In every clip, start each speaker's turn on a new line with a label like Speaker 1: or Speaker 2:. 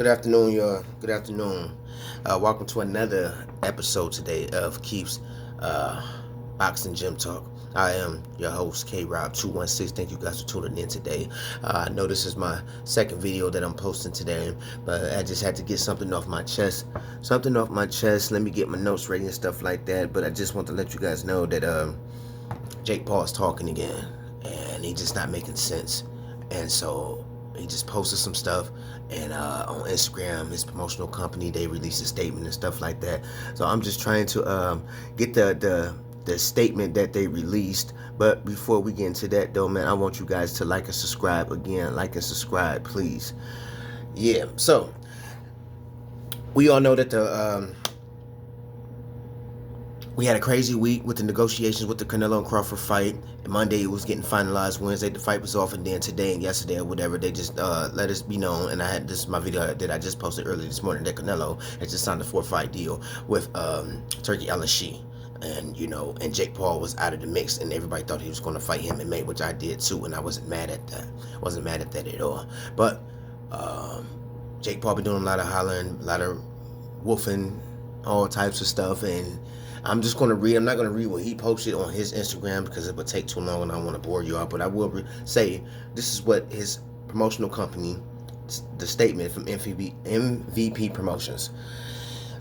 Speaker 1: Good afternoon, y'all. Good afternoon. Welcome to another episode today of Keith's uh, Boxing Gym Talk. I am your host, K Rob 216. Thank you guys for tuning in today. I know this is my second video that I'm posting today, but I just had to get something off my chest. Something off my chest. Let me get my notes ready and stuff like that. But I just want to let you guys know that Jake Paul is talking again, and he's just not making sense. And so he just posted some stuff, and on Instagram, his promotional company, they released a statement and stuff like that. So I'm just trying to get the statement that they released. But before we get into that, though, man, I want you guys to like and subscribe again. Like and subscribe, please. Yeah. So we all know that we had a crazy week with the negotiations with the Canelo and Crawford fight. Monday it was getting finalized. Wednesday the fight was off, and then today and yesterday or whatever, they just let us be known. And I had this my video that I just posted earlier this morning that Canelo has just signed a 4-fight deal with Turkey LSG. And and Jake Paul was out of the mix, and everybody thought he was going to fight him in May, which I did too, and I wasn't mad at that. Wasn't mad at that at all. But Jake Paul been doing a lot of hollering, a lot of woofing, all types of stuff, and I'm just going to read. I'm not going to read what he posted on his Instagram because it would take too long and I don't want to bore you out. But I will say this is what his promotional company, the statement from MVP Promotions.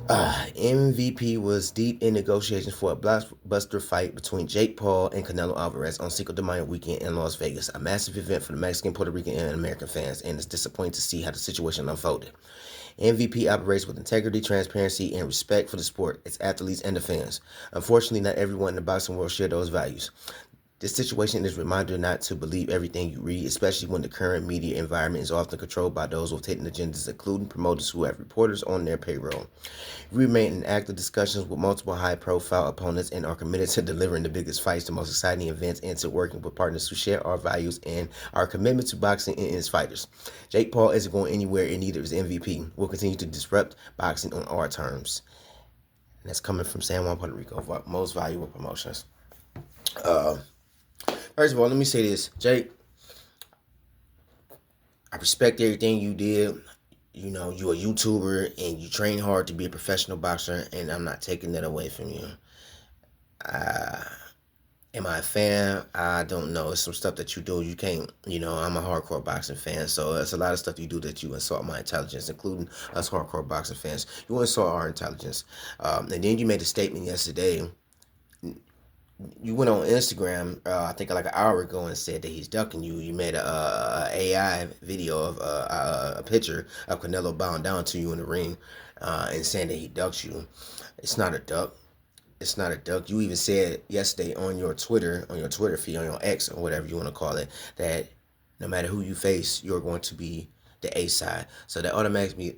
Speaker 1: MVP was deep in negotiations for a blockbuster fight between Jake Paul and Canelo Alvarez on Cinco de Mayo weekend in Las Vegas, a massive event for the Mexican, Puerto Rican, and American fans, and it's disappointing to see how the situation unfolded. MVP operates with integrity, transparency, and respect for the sport, its athletes, and the fans. Unfortunately, not everyone in the boxing world share those values. This situation is a reminder not to believe everything you read, especially when the current media environment is often controlled by those with hidden agendas, including promoters who have reporters on their payroll. We remain in active discussions with multiple high-profile opponents and are committed to delivering the biggest fights, the most exciting events, and to working with partners who share our values and our commitment to boxing and its fighters. Jake Paul isn't going anywhere, and neither is MVP. We'll continue to disrupt boxing on our terms. And that's coming from San Juan, Puerto Rico, Most Valuable Promotions. First of all, let me say this. Jake, I respect everything you did. You're a YouTuber and you train hard to be a professional boxer, and I'm not taking that away from you. Am I a fan? I don't know. It's some stuff that you do. You can't, I'm a hardcore boxing fan, so there's a lot of stuff you do that you insult my intelligence, including us hardcore boxing fans. You insult our intelligence. And then you made a statement yesterday. You went on Instagram, I think like an hour ago, and said that he's ducking you. You made a AI video of a picture of Canelo bowing down to you in the ring, and saying that he ducks you. It's not a duck. It's not a duck. You even said yesterday on your Twitter feed, on your X or whatever you want to call it, that no matter who you face, you're going to be the A side. So that automatically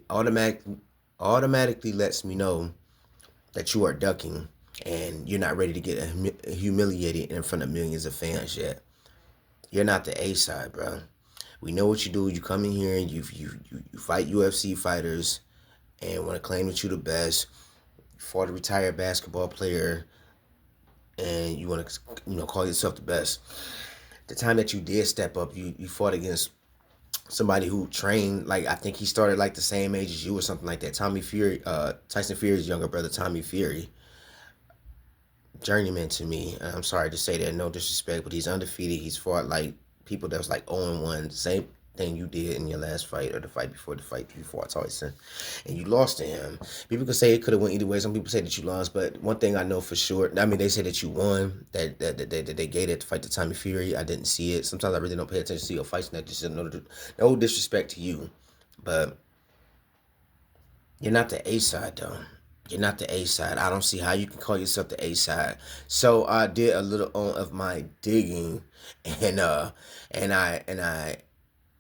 Speaker 1: lets me know that you are ducking. And you're not ready to get humiliated in front of millions of fans yet. You're not the A side, bro. We know what you do. You come in here and you fight UFC fighters and want to claim that you're the best. You fought a retired basketball player and you want to call yourself the best. The time that you did step up, you fought against somebody who trained, like, I think he started like the same age as you or something like that. Tyson Fury's younger brother, Tommy Fury. Journeyman to me. I'm sorry to say that, no disrespect, but he's undefeated. He's fought like people that was like 0-1, same thing you did in your last fight or the fight before the fight you fought Tyson, and you lost to him. People could say it could have went either way. Some people say that you lost, but one thing I know for sure, I mean, they say that you won, that they gave it to fight to Tommy Fury. I didn't see it. Sometimes I really don't pay attention to your fights, and that just no disrespect to you, but you're not the A side though. You're not the A side. I don't see how you can call yourself the A side. So I did a little of my digging, and I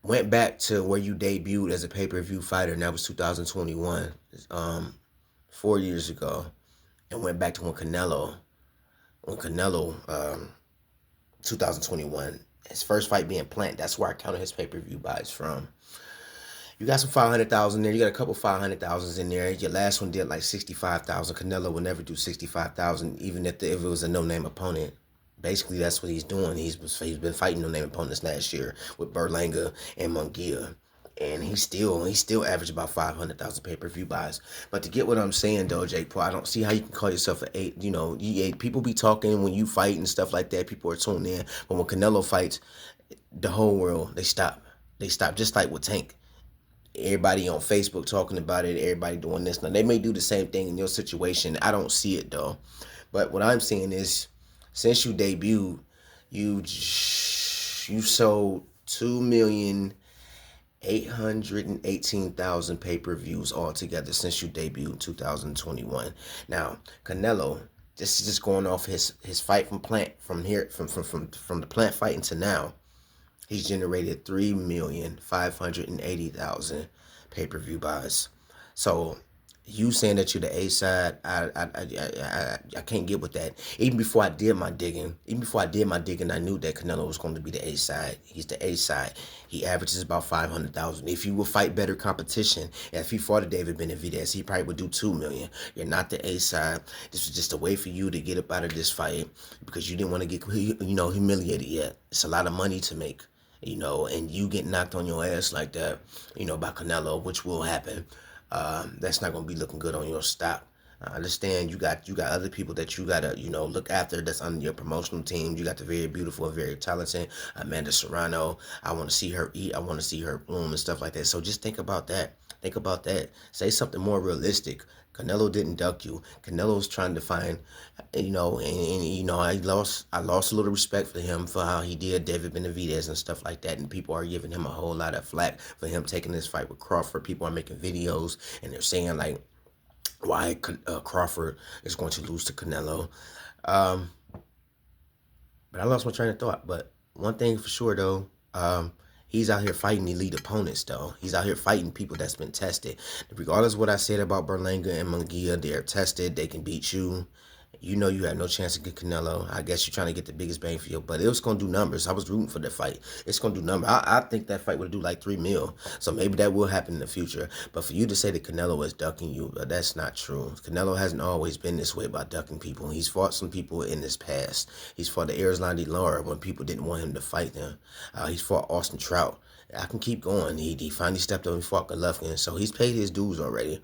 Speaker 1: went back to where you debuted as a pay-per-view fighter, and that was 2021, 4 years ago, and went back to when Canelo, 2021, his first fight being Plant. That's where I counted his pay-per-view buys from. You got some 500,000 there. You got a couple 500,000s in there. Your last one did like 65,000. Canelo will never do 65,000, even if it was a no-name opponent. Basically, that's what he's doing. He's been fighting no-name opponents last year with Berlanga and Munguia. and he still averaged about 500,000 pay-per-view buys. But to get what I'm saying though, Jake Paul, I don't see how you can call yourself an eight. You know, people be talking when you fight and stuff like that. People are tuned in, but when Canelo fights, the whole world they stop. They stop just like with Tank. Everybody on Facebook talking about it. Everybody doing this. Now they may do the same thing in your situation. I don't see it though. But what I'm seeing is, since you debuted, you sold 2,818,000 pay-per-views altogether since you debuted in 2021. Now, Canelo, this is just going off his fight from the plant fighting to now. He's generated 3,580,000 pay-per-view buys. So you saying that you're the A side, I can't get with that. Even before I did my digging, I knew that Canelo was going to be the A side. He's the A side. He averages about 500,000. If you would fight better competition, if he fought a David Benavidez, he probably would do 2 million. You're not the A side. This was just a way for you to get up out of this fight because you didn't want to get humiliated yet. It's a lot of money to make. And you get knocked on your ass like that, by Canelo, which will happen. That's not gonna be looking good on your stock. I understand you got other people that you gotta look after that's on your promotional team. You got the very beautiful and very talented Amanda Serrano. I want to see her eat. I want to see her bloom and stuff like that. So just think about that. Think about that. Say something more realistic. Canelo didn't duck you. Canelo's trying to find, I lost a little respect for him for how he did David Benavidez and stuff like that. And people are giving him a whole lot of flack for him taking this fight with Crawford. People are making videos and they're saying like why Crawford is going to lose to Canelo. But I lost my train of thought. But one thing for sure though, he's out here fighting elite opponents, though. He's out here fighting people that's been tested. Regardless of what I said about Berlanga and Munguia, they're tested. They can beat you. You know you had no chance to get Canelo. I guess you're trying to get the biggest bang for your buck. It was going to do numbers. I was rooting for the fight. It's going to do numbers. I think that fight would do like 3 mil. So maybe that will happen in the future. But for you to say that Canelo is ducking you, that's not true. Canelo hasn't always been this way about ducking people. He's fought some people in his past. He's fought the Erislandy Lara when people didn't want him to fight them. He's fought Austin Trout. I can keep going. He finally stepped up and fought Golovkin. So he's paid his dues already.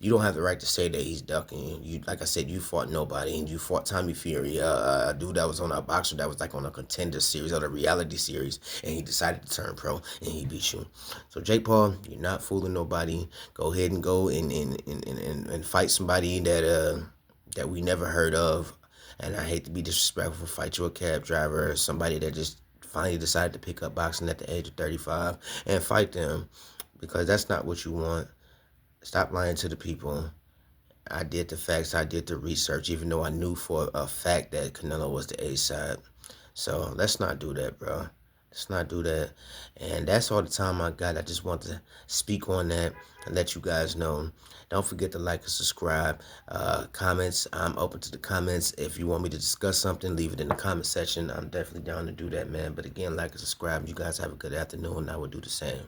Speaker 1: You don't have the right to say that he's ducking. You, like I said, you fought nobody, and you fought Tommy Fury, a dude that was on a boxer that was like on a Contender series or the reality series, and he decided to turn pro, and he beat you. So Jake Paul, you're not fooling nobody. Go ahead and go and fight somebody that we never heard of. And I hate to be disrespectful, fight you a cab driver or somebody that just finally decided to pick up boxing at the age of 35 and fight them, because that's not what you want. Stop lying to the people. I did the facts. I did the research, even though I knew for a fact that Canelo was the A side. So let's not do that, bro. Let's not do that. And that's all the time I got. I just want to speak on that and let you guys know. Don't forget to like and subscribe. Comments, I'm open to the comments. If you want me to discuss something, leave it in the comment section. I'm definitely down to do that, man. But again, like and subscribe. You guys have a good afternoon, and I will do the same.